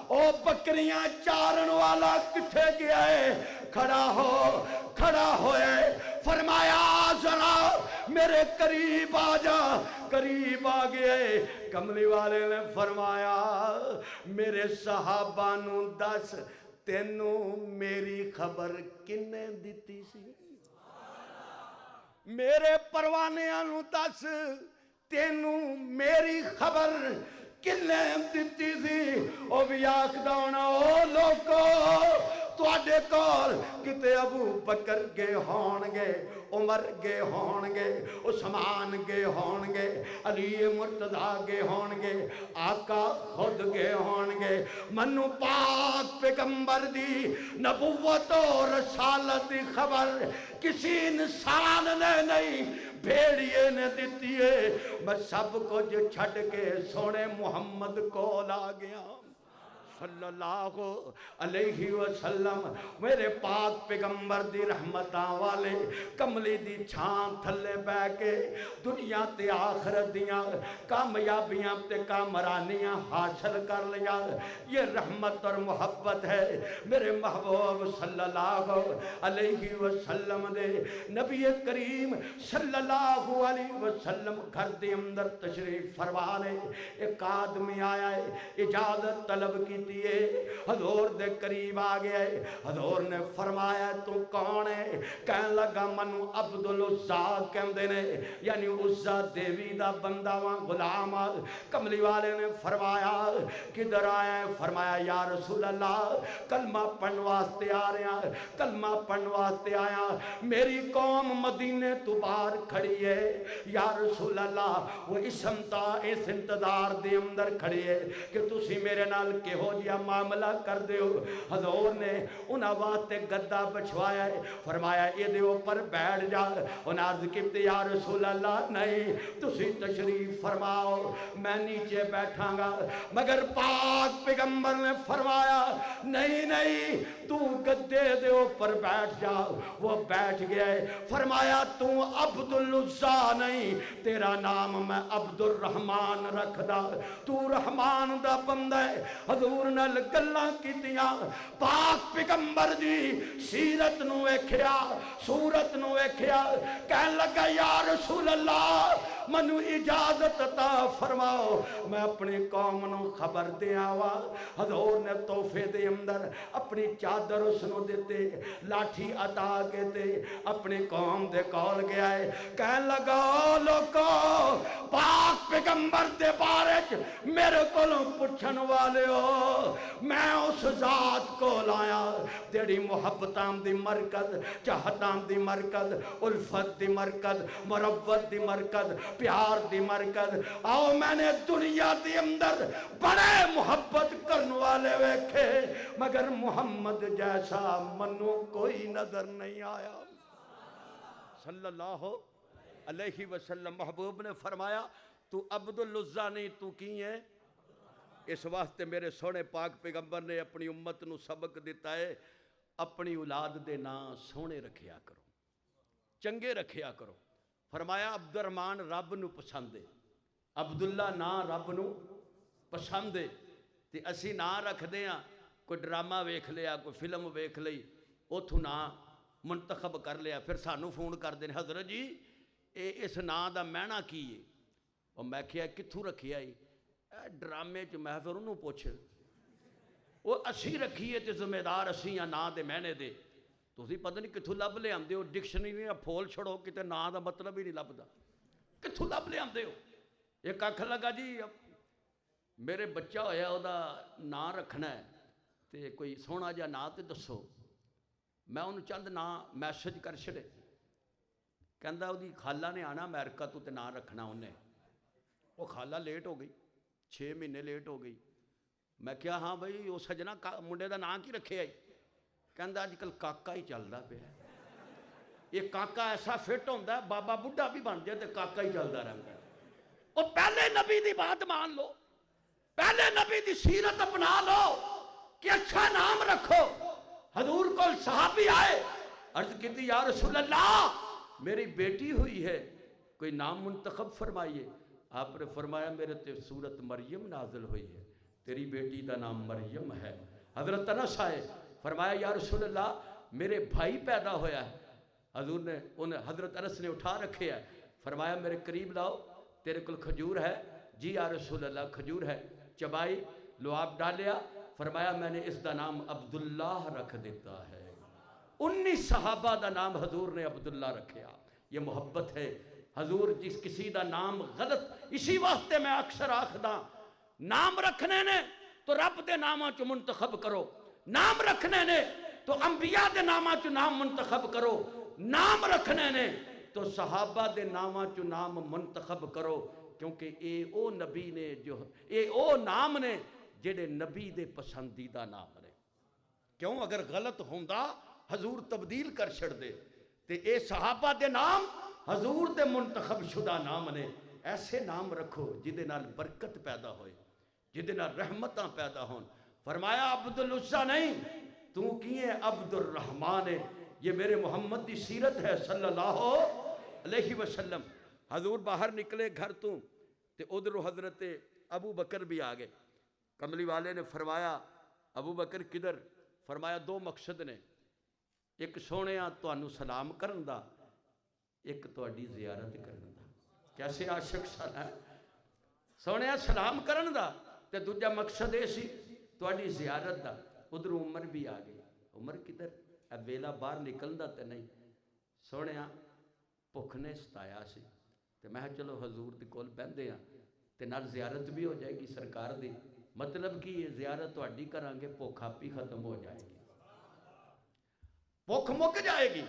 او بکریاں چارن والا کتھے گیا ہے کھڑا ہوئے فرمایا ذرا میرے قریب آ جا قریب آ گئے کملی والے نے فرمایا میرے صحابہ نو دس تینوں میری خبر کنے دیتی سی میرے پروانیاں نو دس تینوں میری خبر کنے دیتی سی او بھی آکھدا ہونا او لوکو تواڈے کول کتے ابو بکر گے ہون گے عمر گے ہون گے عثمان گے ہون گے علی مرتضیٰ گے ہون گے آقا خود گے ہون گے منو پاک پیغمبر دی نبوت و رسالت دی خبر کسی انسان نے نہیں بھیڑیے نے دیتی ہے میں سب کچھ چھڑ کے سونے محمد کو لا گیا صلی اللہ علیہ وسلم میرے پاک پیغمبر دی رحمتاں والے کملی دی چھان تھلے بے کے دنیا تے آخرت دیاں کامیابیاں تے کامرانیاں حاصل کر لیا یہ رحمت اور محبت ہے میرے محبوب صلی اللہ علیہ وسلم دے نبی کریم صلی اللہ علیہ وسلم گھر دے اندر تشریف فرمانے ایک آدمی آیا ہے اجازت طلب کی حضور دے قریب آ گیا ہے حضور نے فرمایا تو کون ہے کہنے لگا منو عبدالعزا کہندے نے یعنی عزا دیوی دا بندہ وہاں غلام کملی والے نے فرمایا کدھر آیا ہے فرمایا یا رسول اللہ کلمہ پڑھن واسطے آ رہے ہیں کلمہ پڑھن واسطے آیا میری قوم مدینے تو باہر کھڑی ہے یا رسول اللہ وہ اس انتظار دے اندر کھڑی ہے کہ تسی میرے نال کہ ہو جیا معاملہ کر دیو حضور نے انہاں واسطے گدا بچھوایا ہے فرمایا یہ دیو پر بیٹھ جا انہاں عرض کیتی یا رسول اللہ نہیں تسی تشریف فرماؤ میں نیچے بیٹھاں گا مگر پاک پیغمبر نے فرمایا نہیں تو گدے دیو پر بیٹھ جا وہ بیٹھ گیا ہے فرمایا تو عبدالعزا نہیں تیرا نام میں عبد الرحمن رکھ دا تو رحمان دا بندہ ہے حضور نال گلاں کیتیاں پاک پیغمبر دی سیرت نو ویکھیا صورت نو ویکھیا کہن لگا یا رسول اللہ منو اجازت عطا فرماؤ میں اپنی قوم نو خبر دیاں وا حضور نے تحفے دے اندر اپنی چادر اس نو دیتے لاٹھی عطا کیتے اپنی قوم دے کول گیا ہے کہن لگا لوکو پاک پیغمبر دے بارے میرے کولوں پوچھن والے ہو میں اس ذات کو لایا تیری محبتاں دی مرکز چاہتاں دی مرکز الفت دی مرکز مروت دی مرکز پیار دی مرکز آؤ میں نے دنیا دی اندر بڑے محبت کرن والے ویکھے مگر محمد جیسا منو کوئی نظر نہیں آیا صلی اللہ علیہ وسلم محبوب نے فرمایا تو عبدالعزا نہیں تو کی ہے. اس واسطے میرے سونے پاک پیغمبر نے اپنی امت نو سبق دیتا ہے اپنی اولاد دے نام سونے رکھیا کرو, چنگے رکھیا کرو. فرمایا عبد الرحمن رب نو پسند ہے, عبداللہ نام رب نو پسند ہے. تے اسی نام رکھ دے ہاں, کوئی ڈرامہ ویکھ لیا, کوئی فلم ویکھ لئی, اتھوں نام منتخب کر لیا, پھر سانو فون کر دیں حضرت جی اس نام دا معنی کی ہے. اور میں کہیا کتھوں رکھیا ہے؟ ڈرامے چ میں پھر انہوں پوچھ, وہ اسی رکھیے تے ذمہ دار اسی یا نام دے معنی دے. تسی پتہ نہیں کتھوں لب لے آندے ہو, ڈکشنری پھول چھڑو کتے نام دا مطلب ہی نہیں لبدا, کتھوں لب لے آندے ہو. ایک آکھن لگا جی میرے بچہ ہویا او دا نام رکھنا ہے تے کوئی سونا جا نام تے دسو. میں انہوں چند نام میسج کر چھڑے, کہندا او دی خالہ نے آنا امریکہ تو تے نام رکھنا انہیں. وہ خالہ لیٹ ہو گئی, 6 مہینے لیٹ ہو گئی. میں کیا ہاں بھائی وہ سجنا منڈے دا نام کی رکھے آئی؟ کہندا آج کل کاکا ہی چلدا پیا. یہ کاکا ایسا فٹ ہوندہ ہے بابا بڈھا بھی بن جائے تے کاکا ہی چلدا رہتا ہے. وہ پہلے نبی دی بات مان لو, پہلے نبی دی سیرت اپنا لو کہ اچھا نام رکھو. حضور کو صحابی آئے, عرض کی یا رسول اللہ میری بیٹی ہوئی ہے, کوئی نام منتخب فرمائیے. آپ نے فرمایا میرے تے سورت مریم نازل ہوئی ہے, تیری بیٹی دا نام مریم ہے. حضرت انس آئے, فرمایا یا رسول اللہ میرے بھائی پیدا ہویا ہے. حضور نے انہیں حضرت انس نے اٹھا رکھے ہے, فرمایا میرے قریب لاؤ, تیرے کل کھجور ہے؟ جی یا رسول اللہ کھجور ہے. چبائی, لعاب ڈالیا, فرمایا میں نے اس دا نام عبداللہ رکھ دیتا ہے. 19 صحابہ دا نام حضور نے عبداللہ رکھیا. یہ محبت ہے. حضور جس کسی دا نام غلط, اسی واسطے میں اکثر آخدا نام رکھنے نے تو رب دے ناماں چو منتخب کرو, نام رکھنے نے تو انبیاء دے ناماں چو نام منتخب کرو, نام رکھنے نے تو صحابہ دے ناماں چو نام منتخب کرو. کیونکہ اے او نبی نے جو اے او نام نے جڑے نبی دے پسندیدہ نام نے. کیوں اگر غلط ہوندا حضور تبدیل کر چھڑ دے. تے اے صحابہ دے نام حضور دے منتخب شدہ نام نے. ایسے نام رکھو جدے نال برکت پیدا ہوئے, جدے نال رحمتاں پیدا ہون. فرمایا عبدالعزا نہیں تو کیے عبد الرحمن ہے. یہ میرے محمد دی سیرت ہے صلی اللہ علیہ وسلم. حضور باہر نکلے گھر تو تے ادھر حضرت ابو بکر بھی آگئے. کملی والے نے فرمایا ابو بکر کدھر؟ فرمایا 2 مقصد نے, ایک سونےاں تانوں سلام کرن دا, ایک تہاڈی زیارت کرن دا. کیسے عاشق سن ہے, سونےاں سلام کرن دا تے دوجا مقصد اے سی تہاڈی زیارت دا. ادھر عمر بھی آ گئی. عمر کدھر؟ اب ویلا باہر نکلدا تے نہیں. سونےاں بھوک نے ستایا سی تے میں چلو حضور دے کول بہندے ہاں تے نال زیارت بھی ہو جائے گی سرکار دی. مطلب کہ یہ زیارت تہاڈی کران گے, بھوک آپ ہی ختم ہو جائے گی, بھوک مک جائے گی.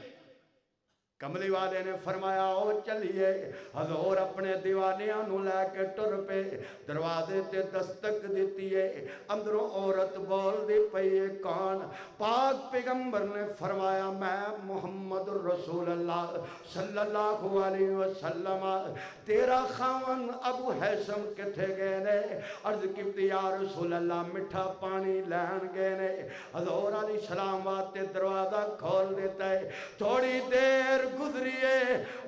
کملی والے نے فرمایا او چلیے. حضور اپنے دیوانیاں نو لے کے ٹر پے, دروازے تے دستک دیتی ہے, اندروں عورت بول دی پئی ہے کون؟ پاک پیغمبر نے فرمایا میں محمد رسول اللہ صلی اللہ علیہ وسلم. تیرا خاون ابو حیثم کتھے گئے نے؟ عرض کی یا رسول اللہ میٹھا پانی لین گئے نے. حضور علیہ السلام واسطے دروازہ کھول دیتا ہے. تھوڑی دیر گزریے,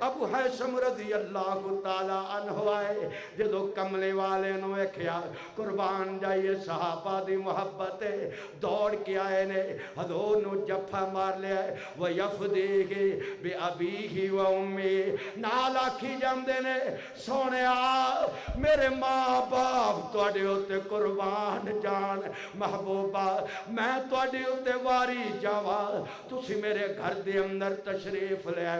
ابو حیثم رضی اللہ تعالیٰ عنہ آئے. جدو کملے والے نو ویکھیا قربان جائیے صحابہ دی محبت ہے, دوڑ کے آئے نے حضور نو جفا مار لیا ہے. وَيَفْدِيهِ بِأَبِيهِ وَأُمِّهِ نال آکھی جاندے نے سونیا میرے ماں باپ تواڈے اوتے قربان جان, محبوبہ میں تواڈے اوتے واری جاواں, تسی میرے گھر دے اندر تشریف لے آئے.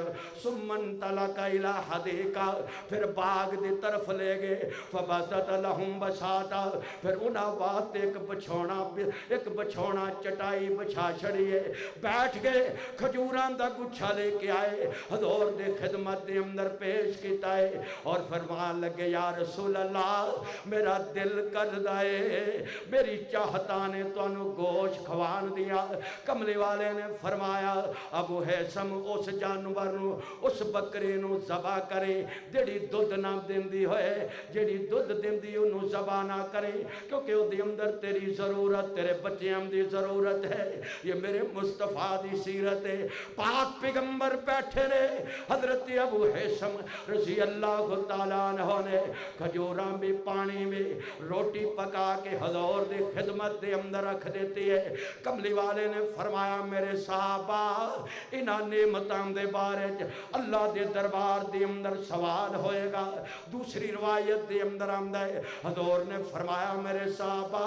سمن تلقا الہ حدیقہ, پھر باغ دی طرف لے گئے. فبسط لہم بساطا, پھر انہاں واسطے ایک بچھونا چٹائی بچھا چھڑیے, بیٹھ گئے. کھجوراں دا گچھا لے کے آئے, حضور دے خدمت دے اندر پیش کیتا ہے اور فرمان لگے یا رسول اللہ میرا دل کر دائے, میری چاہتا نے تو انہوں گوشت کھوان دیا. کملی والے نے فرمایا ابو حیثم اس جانور پیغمبر نو اس بکری نو ذبح کرے جڑی دودھ نہ دیندی ہوئے، جڑی دودھ دیندی انہوں ذبح نہ کرے، کیونکہ او دی اندر تیری ضرورت، تیرے بچیاں دی ضرورت ہے۔ یہ میرے مصطفیٰ دی سیرت ہے۔ پاک پیغمبر بیٹھے رہے، حضرت ابو حیثم رضی اللہ تعالیٰ عنہ نے کھجوراں بھی پانی میں روٹی پکا کے حضور دی خدمت دے اندر رکھ دیتی ہے۔ کملی والے نے فرمایا میرے صحابہ انہاں نعمتاں دے بارے اللہ دے دربار دے اندر سوال ہوئے گا۔ دوسری روایت دے اندر آمدہ ہے حضور نے فرمایا میرے صحابہ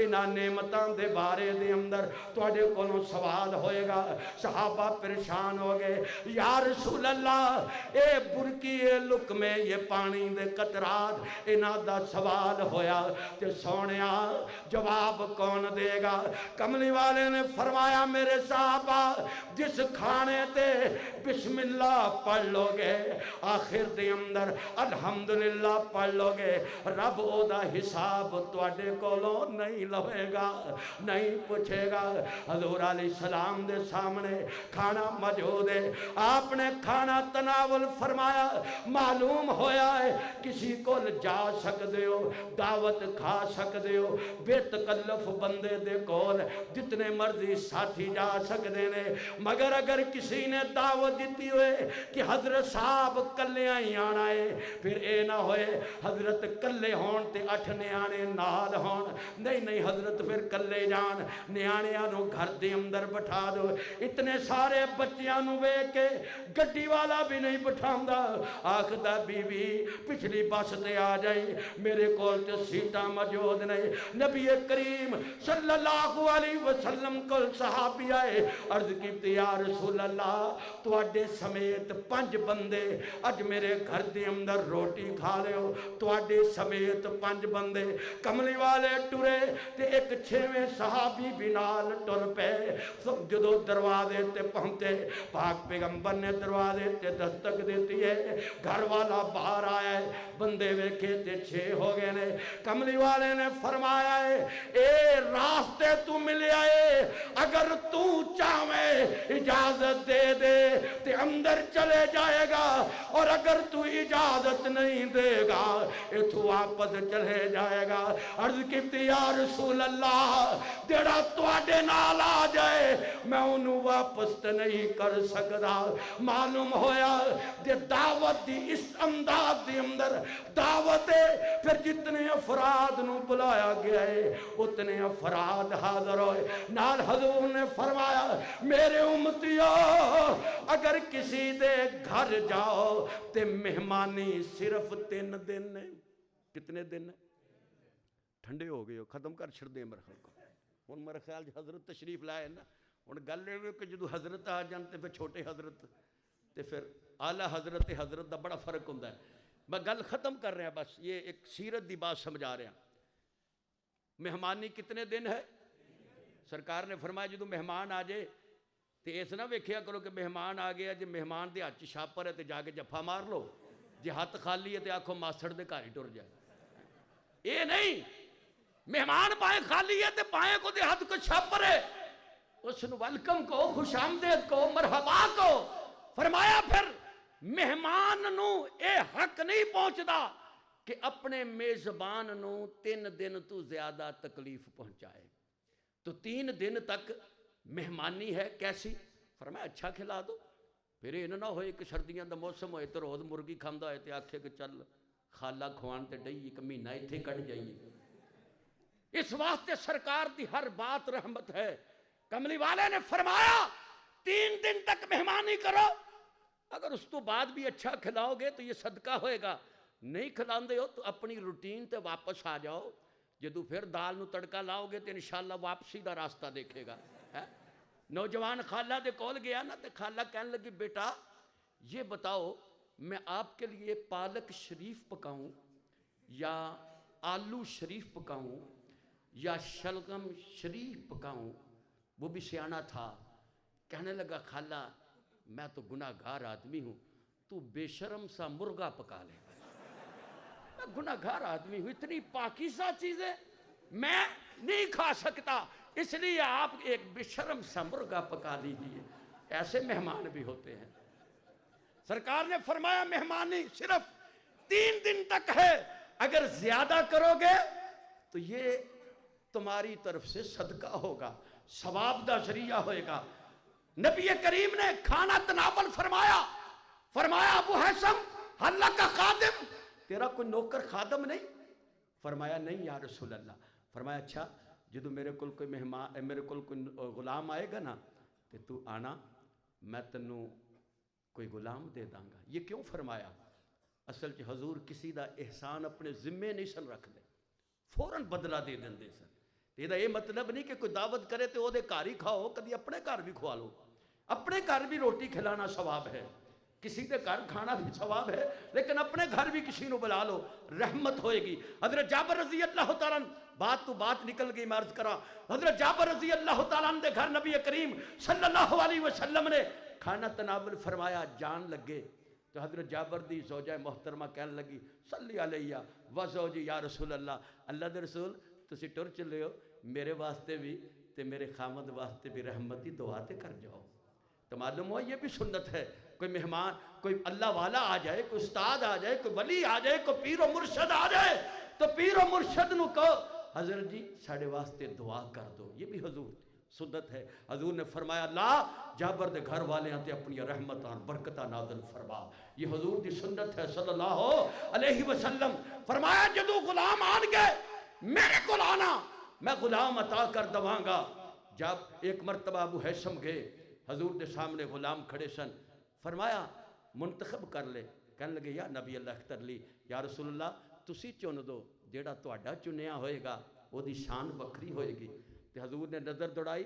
انہاں نعمتاں دے بارے دے اندر تواڈے کولوں سوال ہوئے گا۔ صحابہ پریشان ہو گئے، یا رسول اللہ اے برکی اے لقمے یہ پانی دے قطرات انہاں دا سوال ہویا تے سونیا جواب کون دے گا؟ کملی والے نے فرمایا میرے صحابہ جس کھانے تے بسم اللہ پڑھ لو گے آخر دے اندر الحمدللہ پڑھ لو گے رب او دا حساب تواڈے کولوں نہیں لوے گا، نہیں پوچھے گا۔ حضور علیہ السلام دے سامنے کھانا موجود ہے، آپ نے کھانا تناول فرمایا، معلوم ہویا ہے کسی کو جا سکتے ہو دعوت کھا سکتے ہو، بے تکلف بندے دے کول جتنے مرضی ساتھی جا سکتے نے، مگر اگر کسی نے دعوت دیتی ہوئے کہ حضرت صاحب کلے آئی آنا ہے، پھر اے نہ ہوئے حضرت کلے ہون تے 8 نیانے نال ہون، نہیں حضرت پھر کلے جان، نیانیاں نو گھر دے اندر بٹھا دو۔ اتنے سارے بچیاں نو بے کے گڈی والا بھی نہیں بٹھاؤں دا، آخدہ بی بی پچھلی بس تے آ جائی، میرے کول تے سیٹاں موجود نہیں۔ نبی کریم صلی اللہ علیہ وسلم کل صحابی آئے، عرض کی یا رسول اللہ تو اڈے سمیت 5 بندے اج میرے گھر دے اندر روٹی کھا لے ہو، تو اڈے سمیت 5 بندے کملی والے ٹرے تے ایک 6ویں صحابی بنال ٹر پے۔ سب جدو دروازے تے پہنچے پاک پیغمبر نے دروازے تے دستک دیتی ہے، گھر والا باہر آیا ہے، بندے ویکھے تے 6 ہو گئے نے۔ کملی والے نے فرمایا ہے اے راستے تو ملے آئے، اگر تو چاہویں اجازت دے دے تے اندر چلے جائے گا، اور اگر تو اجازت نہیں دے گا تو واپس چلے جائے گا۔ عرض کی یا رسول اللہ جڑا تواڈے نال آ جائے میں انہوں واپس تے نہیں کر سکتا۔ معلوم ہویا کہ دعوت دی اس انداز دی اندر دعوت ہے، پھر جتنے افراد نو بلایا گیا ہے اتنے افراد حاضر ہوئے۔ نال حضور نے فرمایا میرے امتیو اگر کسی دے گھر جاؤ تے مہمانی صرف 3 دن ہے۔ کتنے دن ہے؟ ٹھنڈے ہو گئے ہو، ختم کر چھڑ دے میرے خیال کو۔ ان میرے خیال حضرت تشریف لائے نا، ان گل ہے کہ جدو حضرت آ جانتے پھر چھوٹے حضرت تے پھر اعلیٰ حضرت دا بڑا فرق ہوتا ہے۔ میں گل ختم کر رہا بس، یہ ایک سیرت دی بات سمجھا رہا۔ مہمانی کتنے دن ہے؟ سرکار نے فرمایا جدو مہمان آ جائے تے اس نہ ویکھیا کرو کہ مہمان آ گیا جی مہمان دے ہاتھ شاپر ہے تے جا کے جفا مار لو، جی ہاتھ خالی ہے تے آکھو ماسڑ دے گھر ہی ٹر جائے۔ اے نہیں، مہمان پائے خالی ہے تے پائے کو دے ہاتھ کو شاپر ہے، اس نو ویلکم کو، خوش آمدید کو، مرحبا کو۔ فرمایا پھر مہمان نو اے حق نہیں پہنچدا کہ اپنے میزبان نو 3 دن تو زیادہ تکلیف پہنچائے۔ تو 3 دن تک مہمانی ہے کیسی؟ فرمایا اچھا کھلا دو، پھر یہ نہ ہوئے کہ سردیاں دا موسم ہوئے تو روز مرغی کھاندا ہوئے تے آکھے کہ چل خالہ کھوان تے ڈئی 1 مہینہ ایتھے کٹ جائیے۔ اس واسطے سرکار دی ہر بات رحمت ہے۔ کملی والے نے فرمایا 3 دن تک مہمانی کرو، اگر اس تو بعد بھی اچھا کھلاؤ گے تو یہ صدقہ ہوئے گا، نہیں کھلاندے ہو تو اپنی روٹین تے واپس آ جاؤ۔ جدو پھر دال نو تڑکا لاؤ گے تو انشاءاللہ واپسی دا راستہ دیکھے گا۔ نوجوان خالہ دے کول گیا نا تو خالہ کہنے لگی بیٹا یہ بتاؤ میں آپ کے لیے پالک شریف پکاؤں یا آلو شریف پکاؤں یا شلغم شریف پکاؤں؟ وہ بھی سیانہ تھا، کہنے لگا خالہ میں تو گناہگار آدمی ہوں، تو بے شرم سا مرغا پکا لے۔ میں گناہگار آدمی ہوں، اتنی پاکیزہ چیزیں میں نہیں کھا سکتا، اس لیے آپ ایک بے شرم سا مرغا پکا لیجئے۔ ایسے مہمان بھی ہوتے ہیں۔ سرکار نے فرمایا مہمانی صرف 3 دن تک ہے، اگر زیادہ کرو گے تو یہ تمہاری طرف سے صدقہ ہوگا، ثواب دا ذریعہ ہوئے گا۔ نبی کریم نے کھانا تناول فرمایا، فرمایا ابو حیثم حل لک خادم، تیرا کوئی نوکر خادم نہیں؟ فرمایا نہیں یا رسول اللہ۔ فرمایا اچھا جدو میرے کول کوئی مہمان، میرے کول کوئی غلام آئے گا نا تے تو آنا، میں تنوں کوئی غلام دے داں گا۔ یہ کیوں فرمایا؟ اصل چ حضور کسی دا احسان اپنے ذمے نہیں سن رکھ دے، فوراً بدلہ دے دیں سن۔ یہ مطلب نہیں کہ کوئی دعوت کرے تو وہ گھر ہی کھاؤ، کدی اپنے گھر بھی کھوا لو، اپنے گھر بھی روٹی کھلانا ثواب ہے، کسی کے گھر کھانا بھی ثواب ہے، لیکن اپنے گھر بھی کسی نو بلا لو، رحمت ہوئے گی۔ حضرت جابر رضی اللہ تعالیٰ بات تو بات نکل گئی، میں عرض کرا حضرت جابر رضی اللہ تعالیٰ دے گھر نبی کریم صلی اللہ علیہ وسلم نے کھانا تناول فرمایا، جان لگے تو حضرت جابر دی زوجہ محترمہ کہنے لگی صلی علیہ وزوجی یا رسول اللہ، اللہ دے رسول تسی ٹر چلے ہو، میرے واسطے بھی تے میرے خامد واسطے بھی رحمتی دعا تے کر جاؤ۔ تو معلوم ہوا یہ بھی سنت ہے، کوئی مہمان، کوئی اللہ والا آ جائے، کوئی استاد آ جائے، کوئی ولی آ جائے، کوئی پیر و مرشد آ جائے تو پیر و مرشد نو کہو حضرت جی ساڑھے واسطے دعا کر دو، یہ بھی حضور سنت ہے۔ حضور نے فرمایا اللہ جابر دے گھر والے تے اپنی رحمتاں برکتاں نازل فرما، یہ حضور دی سنت ہے صلی اللہ علیہ وسلم۔ فرمایا جدو غلام آن گئے میرے کو آنا، میں غلام عطا کر دواں گا۔ جب ایک مرتبہ ابو حیثم گئے، حضور دے سامنے غلام کھڑے سن، فرمایا منتخب کر لے، کہنے لگے یا نبی اللہ اختر لی، یا رسول اللہ تسی چن دو، جیڑا تہاڈا چنیا ہوئے گا وہ دی شان بکری ہوئے گی۔ تے حضور نے نظر دوڑائی،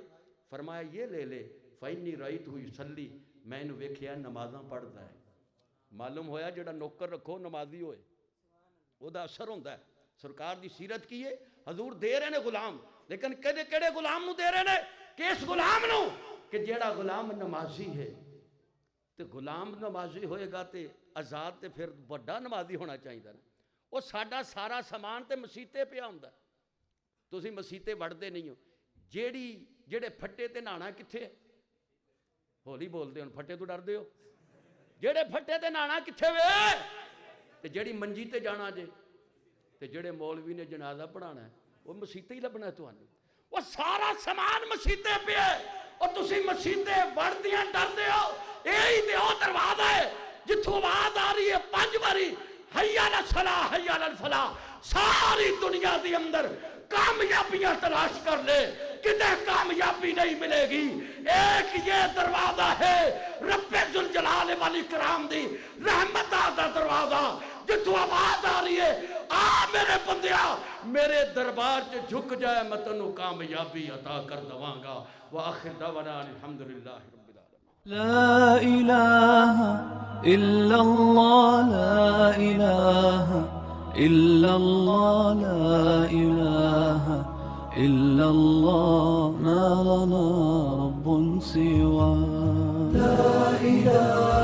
فرمایا یہ لے لے، فَإِنِّي رَأَيْتُهُ يُصَلِّي، میں انہوں ویکھیا نمازاں پڑھدا ہے۔ معلوم ہویا جیڑا نوکر رکھو نمازی ہوئے، وہ دا اثر ہوندہ ہے۔ سرکار دی سیرت کی ہے، حضور دے رہے نے غلام، لیکن کہڑے غلام نو دے رہے نے کہ اس غلام نو کہ جیڑا غلام نمازی ہے، تے غلام نمازی ہوئے گا تے آزاد تے پھر بڑا نمازی ہونا چاہیے نا۔ وہ ساڈا سارا سامان تے مسیتے پہ آندا ہے، تسی مسیتے وڑدے نہیں ہو۔ جیڑے پھٹے تے نانا کتھے، ہولی بول دے ہن، پھٹے تو ڈر دے ہو، جیڑے پھٹے تے نانا کتھے وے، تے جیڑی منجی تے جانا جے، تے جیڑے مولوی نے جنازہ پڑھانا ہے وہ مسیتے ہی لبنا ہے تھانوں، وہ سارا سامان مسیتے پہ ہے، اور تسی مسیتے وڑدیاں ڈر دے ہو۔ یہی تے او دروازہ ہے جتھوں آواز آ رہی ہے 5 باری حی علی الصلاۃ حی علی الفلاح، ساری دنیا دی اندر کامیابیاں تلاش کر لے، کدے کامیابی نہیں ملے گی۔ ایک یہ دروازہ ہے رب ذوالجلال والاکرام دی رحمتہ دا دروازہ، جتھوں آواز آ رہی ہے آ میرے بندیا میرے دربار چ جھک جائے، میں تنوں کامیابی عطا کر دواں گا۔ وآخر دعوانا الحمدللہ رب العالمین۔ لا إله إلا الله، لا إله إلا الله، لا إله إلا الله، ما لنا رب سواه، لا إله